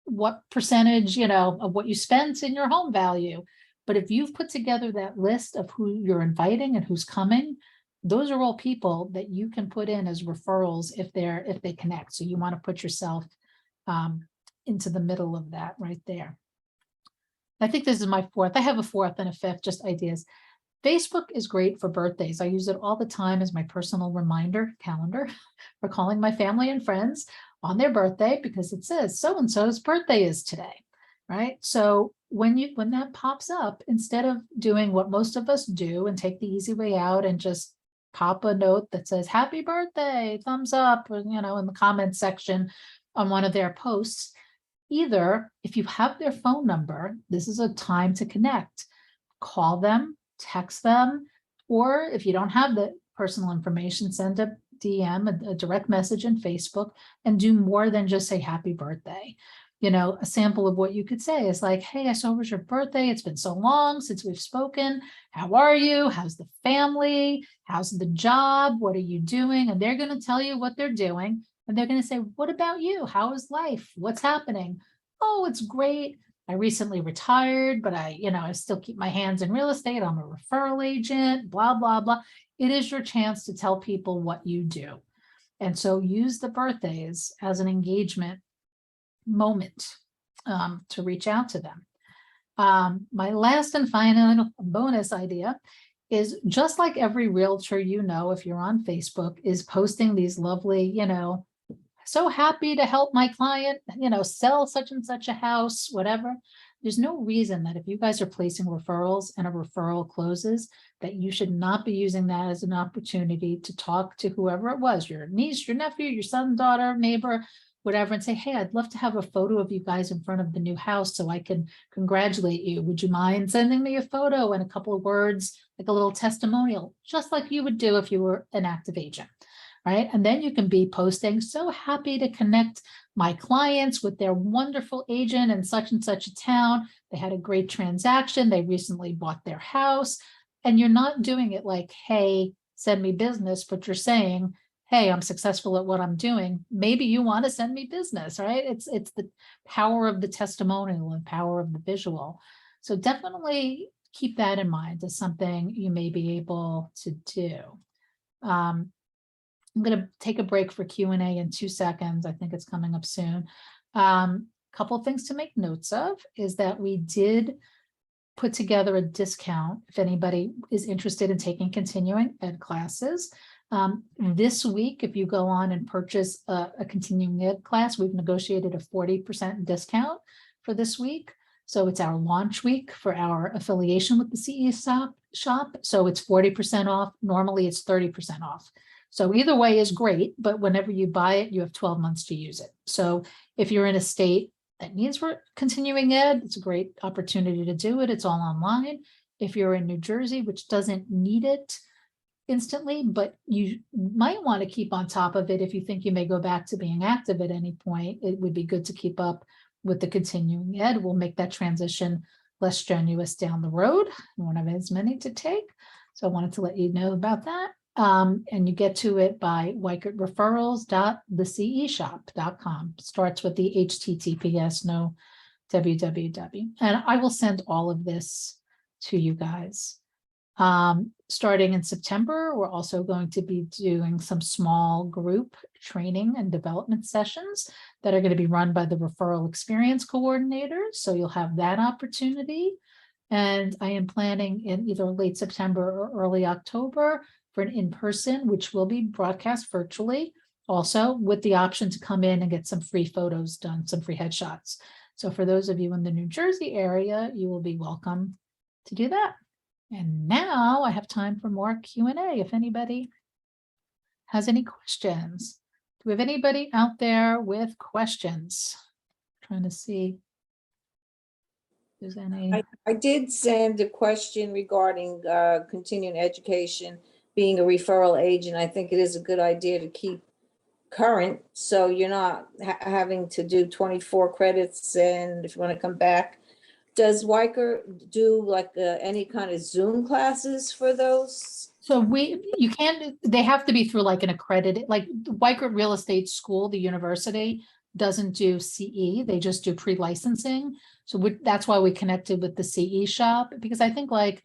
what percentage, of what you spent in your home value. But if you've put together that list of who you're inviting and who's coming, those are all people that you can put in as referrals if they connect. So you want to put yourself into the middle of that right there. I think this is my fourth. I have a fourth and a fifth, just ideas. Facebook is great for birthdays. I use it all the time as my personal reminder calendar for calling my family and friends on their birthday, because it says so-and-so's birthday is today, right? So when that pops up, instead of doing what most of us do and take the easy way out and just pop a note that says happy birthday, thumbs up, or, in the comment section on one of their posts, either if you have their phone number, this is a time to connect, call them, text them, or if you don't have the personal information, send a DM, a direct message in Facebook, and do more than just say happy birthday. A sample of what you could say is like, hey, I saw it was your birthday. It's been so long since we've spoken. How are you? How's the family? How's the job? What are you doing? And they're going to tell you what they're doing. And they're going to say, what about you? How is life? What's happening? Oh, it's great. I recently retired, but I still keep my hands in real estate. I'm a referral agent, blah, blah, blah. It is your chance to tell people what you do. And so use the birthdays as an engagement moment to reach out to them. My last and final bonus idea is, just like every realtor, if you're on Facebook, is posting these lovely, so happy to help my client, sell such and such a house, whatever. There's no reason that if you guys are placing referrals and a referral closes, that you should not be using that as an opportunity to talk to whoever it was, your niece, your nephew, your son, daughter, neighbor, whatever, and say, hey, I'd love to have a photo of you guys in front of the new house so I can congratulate you. Would you mind sending me a photo and a couple of words, like a little testimonial, just like you would do if you were an active agent, right? And then you can be posting, so happy to connect my clients with their wonderful agent in such and such a town. They had a great transaction. They recently bought their house. And you're not doing it like, hey, send me business, but you're saying, hey, I'm successful at what I'm doing. Maybe you want to send me business, right? It's the power of the testimonial and power of the visual. So definitely keep that in mind as something you may be able to do. I'm going to take a break for Q&A in 2 seconds. I think it's coming up soon. Couple of things to make notes of is that we did put together a discount if anybody is interested in taking continuing ed classes. This week, if you go on and purchase a continuing ed class, we've negotiated a 40% discount for this week. So it's our launch week for our affiliation with the CE shop. So it's 40% off. Normally it's 30% off. So either way is great, but whenever you buy it, you have 12 months to use it. So if you're in a state that needs continuing ed, it's a great opportunity to do it. It's all online. If you're in New Jersey, which doesn't need it instantly, but you might want to keep on top of it if you think you may go back to being active at any point, it would be good to keep up with the continuing ed. We'll make that transition less strenuous down the road. You won't have as many to take. So I wanted to let you know about that. And you get to it by weichertreferrals.theceshop.com. Starts with the HTTPS, no www. And I will send all of this to you guys. Starting in September, we're also going to be doing some small group training and development sessions that are going to be run by the referral experience coordinators. So you'll have that opportunity. And I am planning in either late September or early October for an in-person, which will be broadcast virtually, also with the option to come in and get some free photos done, some free headshots. So for those of you in the New Jersey area, you will be welcome to do that. And now I have time for more Q&A if anybody has any questions. Do we have anybody out there with questions? Trying to see if there's any. I did send a question regarding continuing education, being a referral agent. I think it is a good idea to keep current, so you're not having to do 24 credits, and if you want to come back. Does Weichert do like any kind of Zoom classes for those? So you can't, they have to be through like an accredited, like the Weichert Real Estate School, the university doesn't do CE, they just do pre-licensing. So that's why we connected with the CE shop, because I think like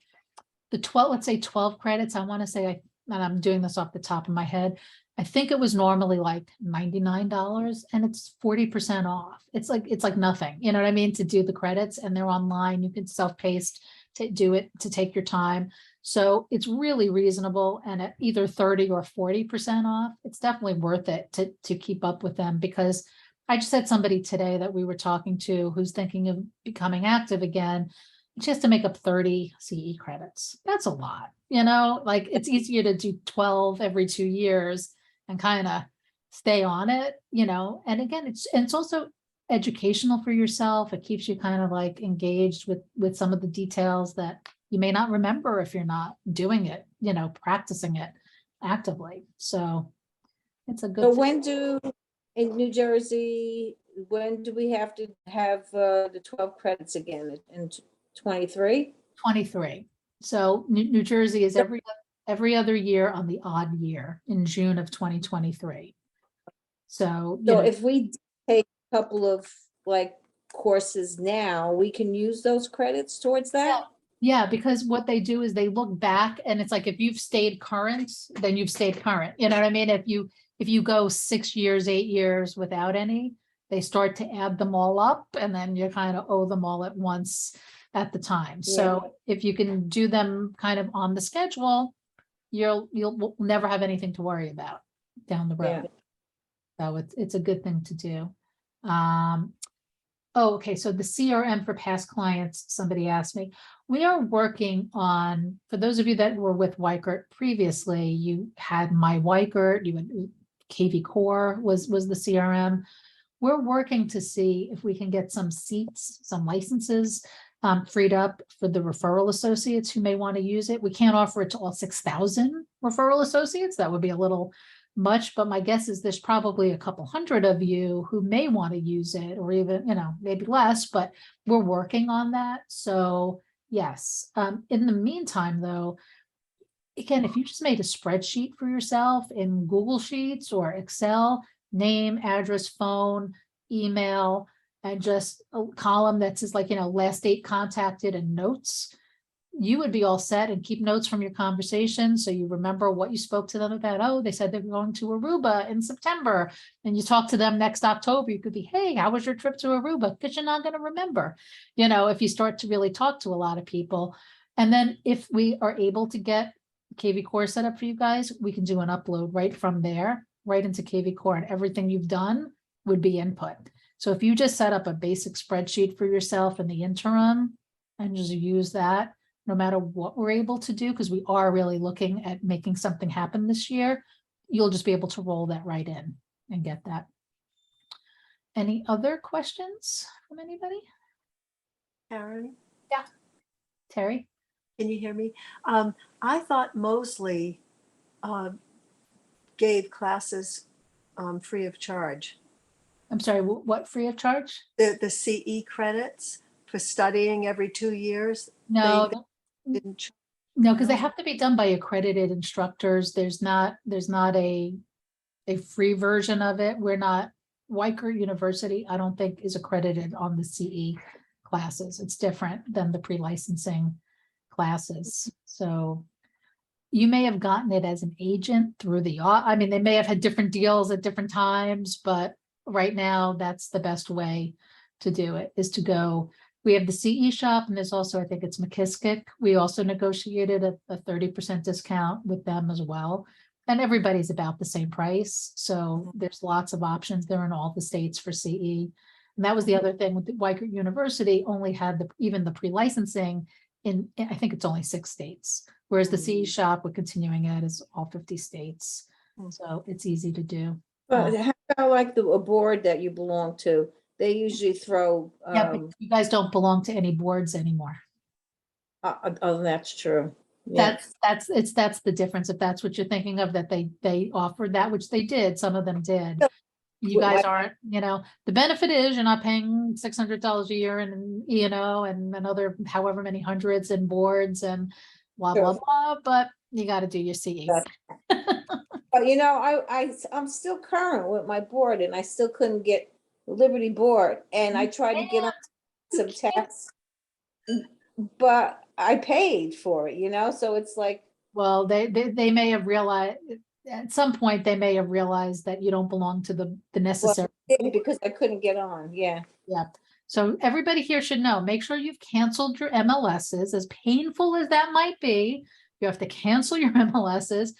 the 12, let's say 12 credits, I want to say, and I'm doing this off the top of my head, I think it was normally like $99 and it's 40% off. It's like nothing, you know what I mean, to do the credits, and they're online. You can self-paced to do it, to take your time. So it's really reasonable, and at either 30 or 40% off, it's definitely worth it to keep up with them, because I just had somebody today that we were talking to who's thinking of becoming active again. She has to make up 30 CE credits. That's a lot, you know, like it's easier to do 12 every 2 years and kind of stay on it, you know. And again, it's also educational for yourself. It keeps you kind of like engaged with some of the details that you may not remember if you're not doing it, you know, practicing it actively. So it's a good So thing. in New Jersey, when do we have to have the 12 credits again? In 23? 23. So New Jersey is every other year on the odd year in June of 2023. So, So if we take a couple of like courses now, we can use those credits towards that? yeah, because what they do is they look back, and it's like if you've stayed current, then you've stayed current. You know what I mean? If you go 6 years, 8 years without any, they start to add them all up, and then you kind of owe them all at once at the time. So if you can do them kind of on the schedule, you'll never have anything to worry about down the road. So it's a good thing to do. Oh, okay. So the CRM for past clients, somebody asked me, we are working on, for those of you that were with Weichert previously, you had My Weichert, you had KV Core was the CRM. we're working to see if we can get some seats, some licenses freed up for the referral associates who may want to use it. We can't offer it to all 6,000 referral associates. That would be a little much, but my guess is there's probably a couple hundred of you who may want to use it, or even, maybe less, but we're working on that. So yes, in the meantime, though, again, if you just made a spreadsheet for yourself in Google Sheets or Excel, name, address, phone, email, and just a column that says last date contacted and notes, you would be all set, and keep notes from your conversation. So you remember what you spoke to them about. Oh, they said they're going to Aruba in September, and you talk to them next October. You could be, hey, how was your trip to Aruba? Because you're not going to remember, if you start to really talk to a lot of people. And then if we are able to get KV Core set up for you guys, we can do an upload right from there, right into KV Core, and everything you've done would be input. So if you just set up a basic spreadsheet for yourself in the interim and just use that, no matter what we're able to do, because we are really looking at making something happen this year, you'll just be able to roll that right in and get that. Any other questions from anybody? Karen, Terry? can you hear me? I thought Mosley gave classes free of charge. I'm sorry, what free of charge? The CE credits for studying every 2 years. No, Didn't charge. no, because they have to be done by accredited instructors. There's not a free version of it. We're not, Weichert University, I don't think is accredited on the CE classes. It's different than the pre-licensing classes. So you may have gotten it as an agent through they may have had different deals at different times, but right now that's the best way to do it, is to go. We have the CE shop, and there's also, I think it's McKissick. We also negotiated a 30% discount with them as well. And everybody's about the same price. So there's lots of options there in all the states for CE. And that was the other thing with Weichert University, only had even the pre-licensing in, I think it's only 6 states. Whereas the CE shop with continuing ed is all 50 states. So it's easy to do. But how about like a board that you belong to? They usually throw. Yeah, but you guys don't belong to any boards anymore. Oh, that's true. Yeah. That's the difference. If that's what you're thinking of, that they offered that, which they did, some of them did. You guys aren't, the benefit is you're not paying $600 a year and and another however many hundreds in boards and blah, blah, blah, but you got to do your CE. But I'm still current with my board, and I still couldn't get Liberty board, and I tried to get on some tests, but I paid for it, so it's like. Well, they may have realized at some point, they may have realized that you don't belong to the necessary. Well, because I couldn't get on. Yeah. So everybody here should know, make sure you've canceled your MLSs. As painful as that might be, you have to cancel your MLSs.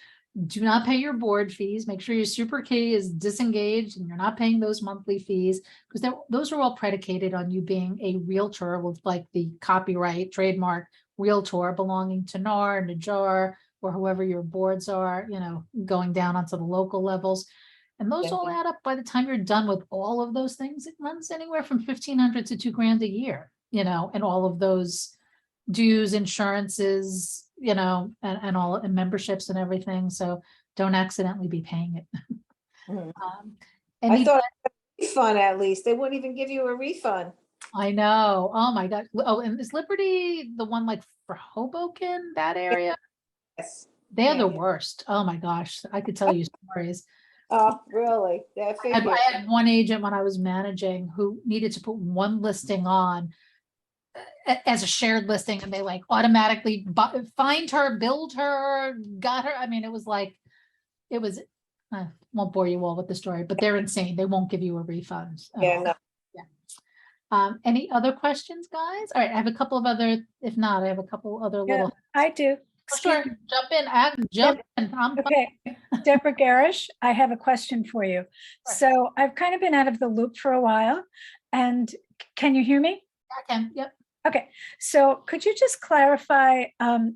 Do not pay your board fees. Make sure your super key is disengaged and you're not paying those monthly fees, because those are all predicated on you being a realtor with like the copyright, trademark realtor belonging to NAR, NAJAR, or whoever your boards are, going down onto the local levels. And those all add up. By the time you're done with all of those things, it runs anywhere from $1,500 to $2,000 a year, and all of those dues, insurances, and all, and memberships and everything. So don't accidentally be paying it. I thought a refund, at least. They wouldn't even give you a refund. I know. Oh my God. Oh, and is Liberty the one like for Hoboken, that area? Yes. They're the worst. Oh my gosh. I could tell you stories. Oh, really? I had one agent when I was managing who needed to put one listing on as a shared listing, and they like automatically find her, build her, got her. I mean, it was won't bore you all with the story, but they're insane. They won't give you a refund. No. Any other questions, guys? All right, I have a couple of other, if not, I have a couple other little. I do. Sure, jump in, jump in. Okay, Deborah Garish, I have a question for you. Sure. So I've kind of been out of the loop for a while, and can you hear me? I can, yep. Okay, so could you just clarify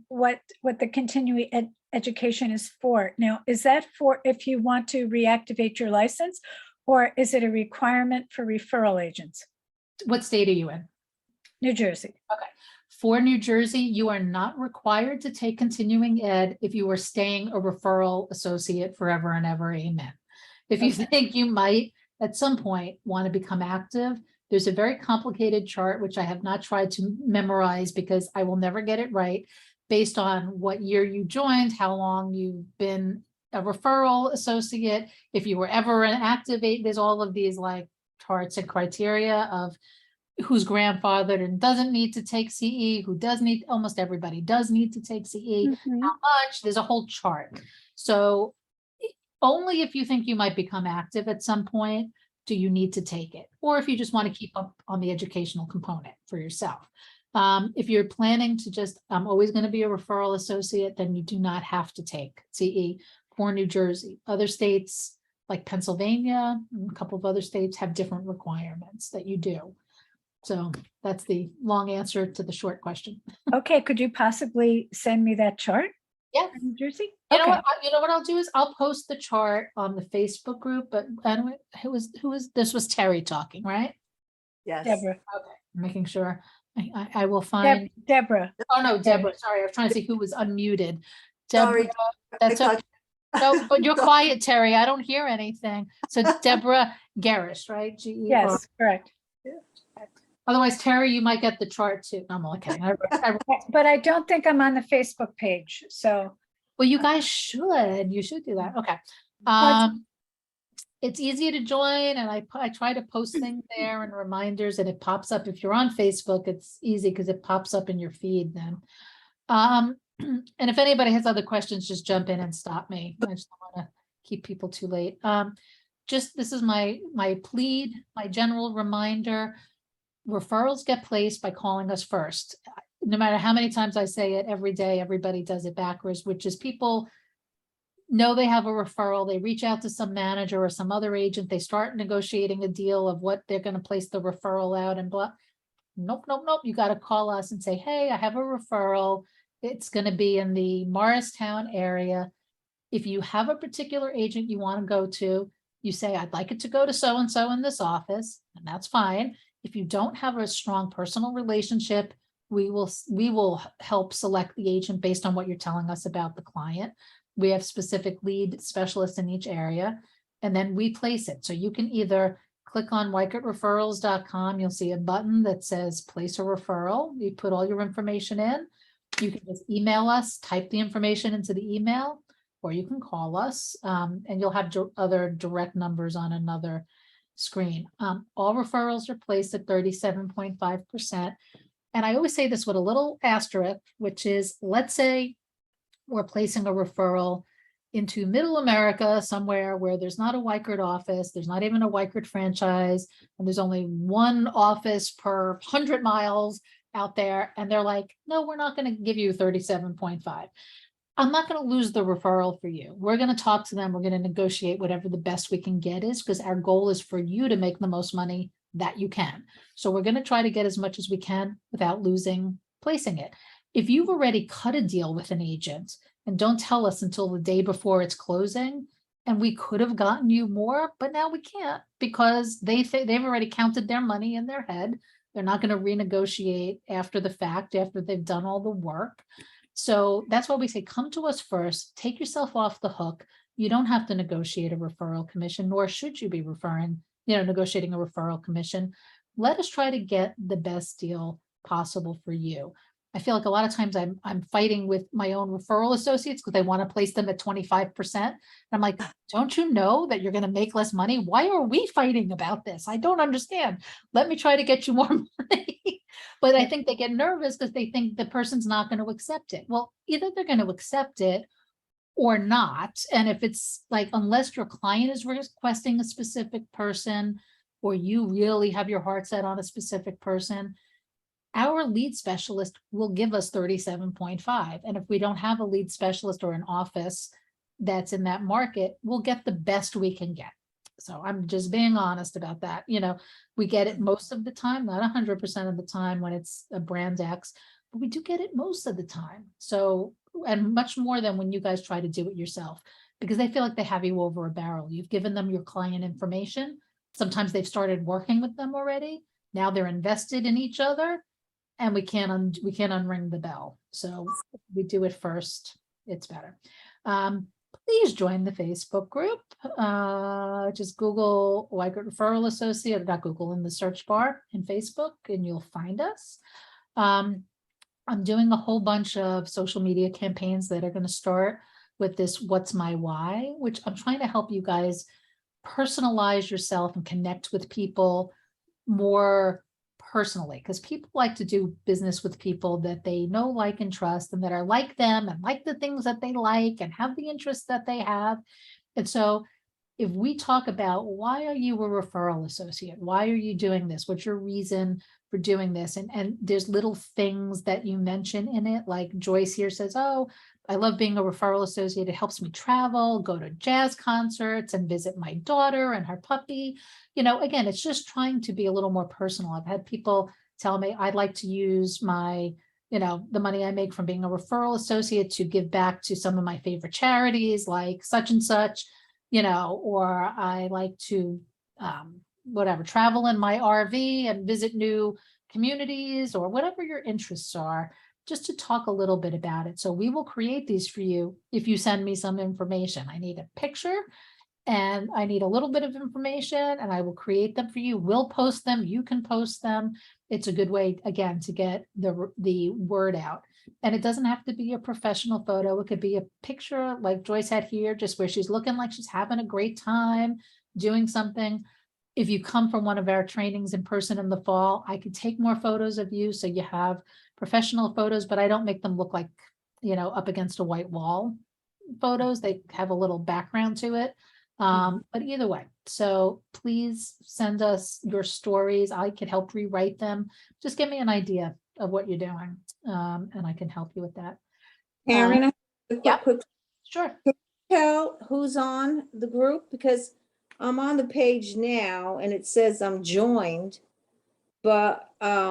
what the continuing education is for? Now, is that for if you want to reactivate your license, or is it a requirement for referral agents? What state are you in? New Jersey. For New Jersey, you are not required to take continuing ed if you are staying a referral associate forever and ever. Amen. If you Okay. think you might at some point want to become active, there's a very complicated chart, which I have not tried to memorize because I will never get it right, based on what year you joined, how long you've been a referral associate, if you were ever an active, there's all of these like charts and criteria of who's grandfathered and doesn't need to take CE, who does need, almost everybody does need to take CE, Mhm. how much, there's a whole chart. So only if you think you might become active at some point do you need to take it, or if you just want to keep up on the educational component for yourself. If you're planning to just, I'm always going to be a referral associate, then you do not have to take CE for New Jersey. Other states like Pennsylvania, and a couple of other states have different requirements that you do. So that's the long answer to the short question. Okay, could you possibly send me that chart? Yeah. for New Jersey? You know Okay. what? You know what I'll do is I'll post the chart on the Facebook group. But anyway, who was this? Was Terry talking, right? Yes. Deborah. Okay, making sure I will find. Deborah. Oh no, Deborah. Sorry, I was trying to see who was unmuted. Sorry, Deborah. I That's thought- no, but you're quiet, Terry. I don't hear anything. So Deborah Garish, right? G-E-R. Yes, correct. Otherwise, Terry, you might get the chart too. No, I'm okay. But I don't think I'm on the Facebook page, so. Well, you guys should. You should do that. Okay. It's easy to join, and I try to post things there and reminders, and it pops up. If you're on Facebook, it's easy because it pops up in your feed then. And if anybody has other questions, just jump in and stop me. I just don't want to keep people too late. Just this is my plead, my general reminder. Referrals get placed by calling us first. No matter how many times I say it every day, everybody does it backwards, which is people know they have a referral, they reach out to some manager or some other agent, they start negotiating a deal of what they're going to place the referral out and blah. Nope, nope, nope. You got to call us and say, hey, I have a referral. It's going to be in the Morristown area. If you have a particular agent you want to go to, you say, I'd like it to go to so-and-so in this office, and that's fine. If you don't have a strong personal relationship, we will help select the agent based on what you're telling us about the client. We have specific lead specialists in each area, and then we place it. So you can either click on weichertreferrals.com. You'll see a button that says place a referral. You put all your information in. You can just email us, type the information into the email, or you can call us, and you'll have other direct numbers on another screen. All referrals are placed at 37.5%. And I always say this with a little asterisk, which is, let's say we're placing a referral into Middle America, somewhere where there's not a Weichert office, there's not even a Weichert franchise, and there's only one office per 100 miles out there. And they're like, no, we're not going to give you 37.5. I'm not going to lose the referral for you. We're going to talk to them. We're going to negotiate whatever the best we can get is, because our goal is for you to make the most money that you can. So we're going to try to get as much as we can without placing it. If you've already cut a deal with an agent and don't tell us until the day before it's closing, and we could have gotten you more, but now we can't because they've already counted their money in their head. They're not going to renegotiate after the fact, after they've done all the work. So that's why we say, come to us first, take yourself off the hook. You don't have to negotiate a referral commission, nor should you be negotiating a referral commission. Let us try to get the best deal possible for you. I feel like a lot of times I'm fighting with my own referral associates because they want to place them at 25%. And I'm like, don't you know that you're going to make less money? Why are we fighting about this? I don't understand. Let me try to get you more money. But I think they get nervous because they think the person's not going to accept it. Well, either they're going to accept it or not. And if it's like, unless your client is requesting a specific person, or you really have your heart set on a specific person, our lead specialist will give us 37.5. And if we don't have a lead specialist or an office that's in that market, we'll get the best we can get. So I'm just being honest about that. We get it most of the time, not 100% of the time when it's a brand X, but we do get it most of the time. So, and much more than when you guys try to do it yourself. because they feel like they have you over a barrel. You've given them your client information. Sometimes they've started working with them already. Now they're invested in each other, and we can't unring the bell. So if we do it first, it's better. Please join the Facebook group. Just Google Weichert Referral Associate, not Google, in the search bar in Facebook, and you'll find us. I'm doing a whole bunch of social media campaigns that are going to start with this What's My Why, which I'm trying to help you guys personalize yourself and connect with people more personally, because people like to do business with people that they know, like, and trust, and that are like them and like the things that they like and have the interests that they have. And so if we talk about, why are you a referral associate? Why are you doing this? What's your reason for doing this? And there's little things that you mention in it, like Joyce here says, oh, I love being a referral associate. It helps me travel, go to jazz concerts, and visit my daughter and her puppy. You know, again, it's just trying to be a little more personal. I've had people tell me, I'd like to use my, the money I make from being a referral associate to give back to some of my favorite charities, like such and such, or I like to, travel in my RV and visit new communities, or whatever your interests are, just to talk a little bit about it. So we will create these for you if you send me some information. I need a picture and I need a little bit of information, and I will create them for you. We'll post them. You can post them. It's a good way, again, to get the word out. And it doesn't have to be a professional photo. It could be a picture like Joyce had here, just where she's looking like she's having a great time doing something. If you come from one of our trainings in person in the fall, I could take more photos of you so you have professional photos, but I don't make them look like, up against a white wall photos. They have a little background to it. But either way, so please send us your stories. I could help rewrite them. Just give me an idea of what you're doing, and I can help you with that. Karen, I have a yeah. quick, Sure. tell who's on the group, because I'm on the page now and it says I'm joined, but I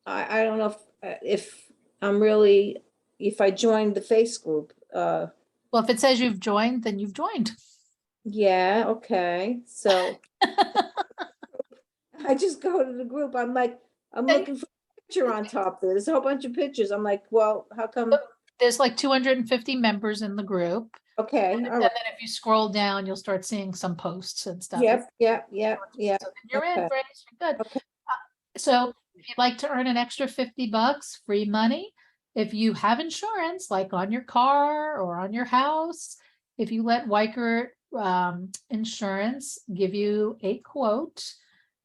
don't know if I'm really, if I joined the face group. Well, if it says you've joined, then you've joined. Yeah, okay. So I just go to the group. I'm like, I'm looking for a picture on top there. There's a whole bunch of pictures. I'm like, well, how come? There's like 250 members in the group. Okay, And all then right. if you scroll down, you'll start seeing some posts and stuff. Yep. So then you're in, Okay. Grace, you're good. Okay. So if you'd like to earn an extra $50, free money, if you have insurance, like on your car or on your house, if you let Weichert Insurance give you a quote,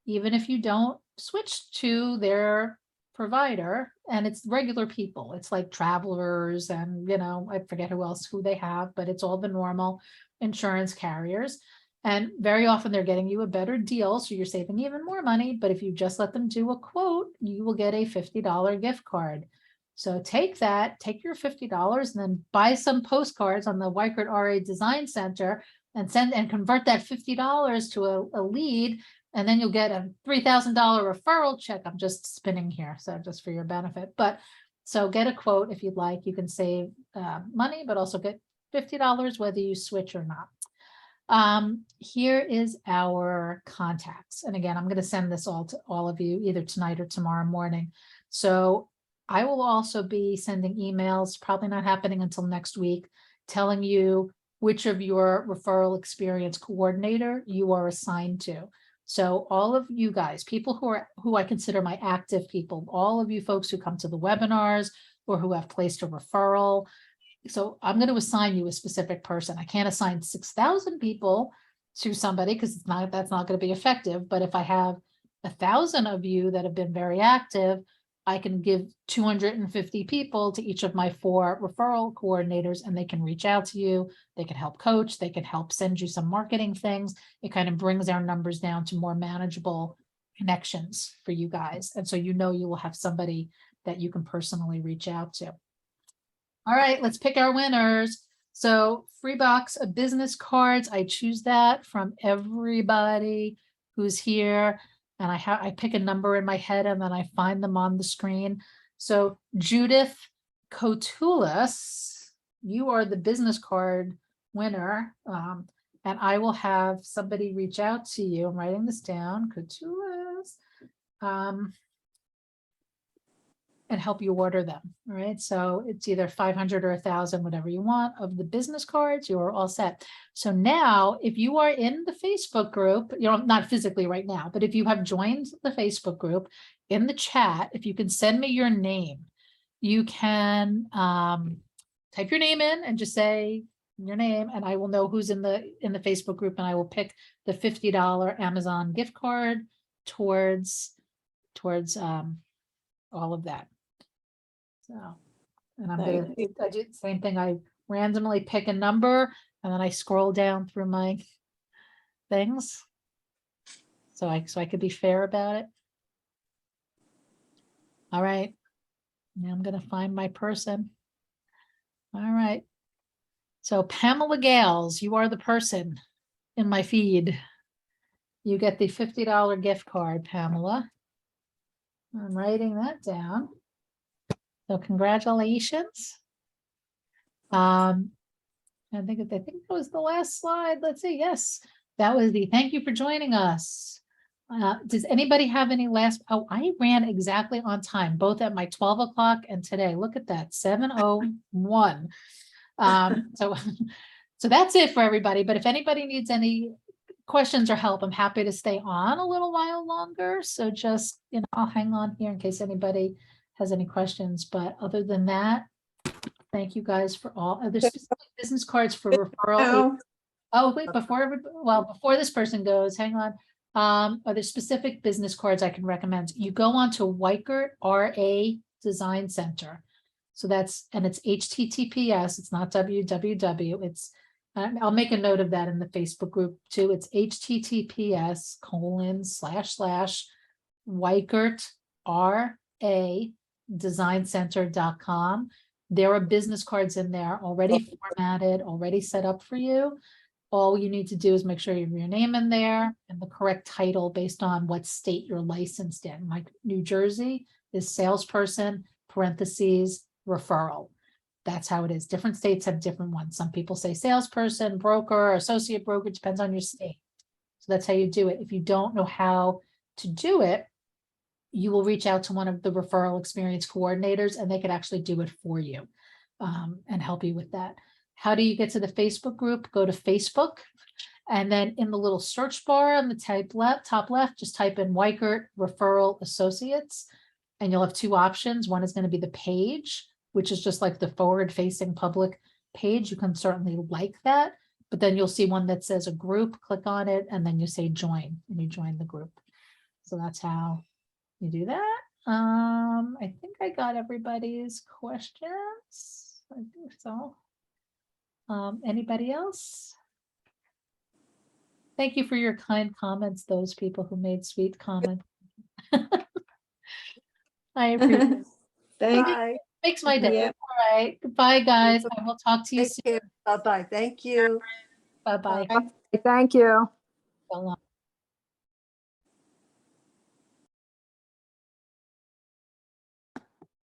even if you don't switch to their provider, and it's regular people, it's like travelers and, I forget who they have, but it's all the normal insurance carriers. And very often they're getting you a better deal, so you're saving even more money. But if you just let them do a quote, you will get a $50 gift card. So take your $50 and then buy some postcards on the Weichert RA Design Center and convert that $50 to a lead. And then you'll get a $3,000 referral check. I'm just spinning here, so just for your benefit. But so get a quote if you'd like. You can save money, but also get $50 whether you switch or not. Here is our contacts. And again, I'm going to send this all to all of you either tonight or tomorrow morning. So I will also be sending emails, probably not happening until next week, telling you which of your referral experience coordinator you are assigned to. So all of you guys, people who I consider my active people, all of you folks who come to the webinars or who have placed a referral. So I'm going to assign you a specific person. I can't assign 6,000 people to somebody because that's not going to be effective. But if I have 1,000 of you that have been very active, I can give 250 people to each of my 4 referral coordinators, and they can reach out to you. They can help coach. They can help send you some marketing things. It kind of brings our numbers down to more manageable connections for you guys. And so you will have somebody that you can personally reach out to. All right, let's pick our winners. So free box of business cards. I choose that from everybody who's here. And I pick a number in my head and then I find them on the screen. So Judith Cotulis, you are the business card winner. And I will have somebody reach out to you. I'm writing this down. Couture's, and help you order them. All right. So it's either 500 or 1,000, whatever you want of the business cards. You're all set. So now if you are in the Facebook group, not physically right now, but if you have joined the Facebook group, in the chat, if you can send me your name, you can type your name in and just say your name, and I will know who's in the Facebook group, and I will pick the $50 Amazon gift card towards all of that. So, and I'm gonna I do the same thing. I randomly pick a number and then I scroll down through my things. So I could be fair about it. All right. Now I'm gonna find my person. All right. So Pamela Gales, you are the person in my feed. You get the $50 gift card, Pamela. I'm writing that down. So congratulations. I think that was the last slide. Let's see. Yes, that was the thank you for joining us. Does anybody have any last? Oh, I ran exactly on time, both at my 12 o'clock and today. Look at that, 7:01. So that's it for everybody. But if anybody needs any questions or help, I'm happy to stay on a little while longer. So just, I'll hang on here in case anybody has any questions. But other than that, thank you guys for all other specific business cards for referral. Oh, wait, before this person goes, hang on. Are there specific business cards I can recommend? You go on to Weichert RA Design Center. So it's HTTPS, it's not www, it's, I'll make a note of that in the Facebook group too. It's https:// Weichert RA There are business cards in there already formatted, already set up for you. All you need to do is make sure you have your name in there and the correct title based on what state you're licensed in. Like New Jersey is salesperson, parentheses, referral. That's how it is. Different states have different ones. Some people say salesperson, broker, associate broker, depends on your state. So that's how you do it. If you don't know how to do it, you will reach out to one of the referral experience coordinators and they could actually do it for you and help you with that. How do you get to the Facebook group? Go to Facebook, and then in the little search bar on the top left, just type in Weichert Referral Associates, and you'll have two options. One is going to be the page, which is just like the forward-facing public page. You can certainly like that, but then you'll see one that says a group. Click on it, and then you say join, and you join the group. So that's how you do that. I think I got everybody's questions. I think so. Anybody else? Thank you for your kind comments, those people who made sweet comments. I appreciate it. Thank you. Bye. Makes my day. Yeah. All right. Goodbye, guys. I will talk to you Take soon. care. Bye-bye. Thank you. Bye-bye. Thank you. So long.